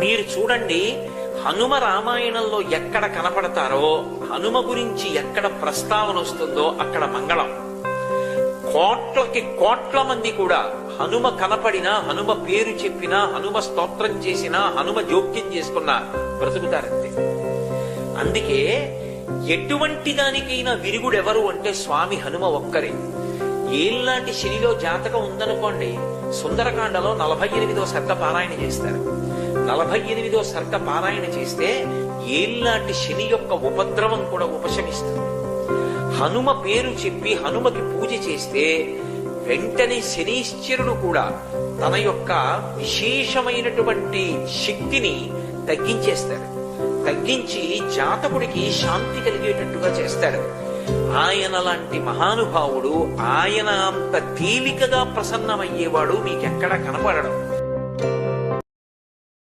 మీరు చూడండి, హనుమ రామాయణంలో ఎక్కడ కనపడతారో, హనుమ గురించి ఎక్కడ ప్రస్తావన వస్తుందో అక్కడ మంగళం. కోట్లకి కోట్ల మంది కూడా హనుమ కనపడినా, హనుమ పేరు చెప్పినా, హనుమ స్తోత్రం చేసినా, హనుమ జోక్యం చేసుకున్నా బ్రతుకుతారంతే. అందుకే ఎటువంటి దానికైనా విరుగుడెవరు అంటే స్వామి హనుమ ఒక్కరే. ఏళ్ళనాటి శనిలో జాతకం ఉందనుకోండి, సుందరకాండలో 48వ సర్గ పారాయణ చేస్తారు. 48వ సర్గ పారాయణ చేస్తే ఏళ్ళనాటి శని యొక్క ఉపద్రవం కూడా ఉపశమిస్తుంది. హనుమ పేరు చెప్పి హనుమకి పూజ చేస్తే వెంటనే శనీశ్వరుడు కూడా తన యొక్క విశేషమైనటువంటి శక్తిని తగ్గించేస్తాడు. తగ్గించి జాతకుడికి శాంతి కలిగేటట్టుగా చేస్తాడు. ఆయన లాంటి మహానుభావుడు, ఆయన అంత తేలికగా ప్రసన్నమయ్యేవాడు మీకెక్కడ కనపడడం.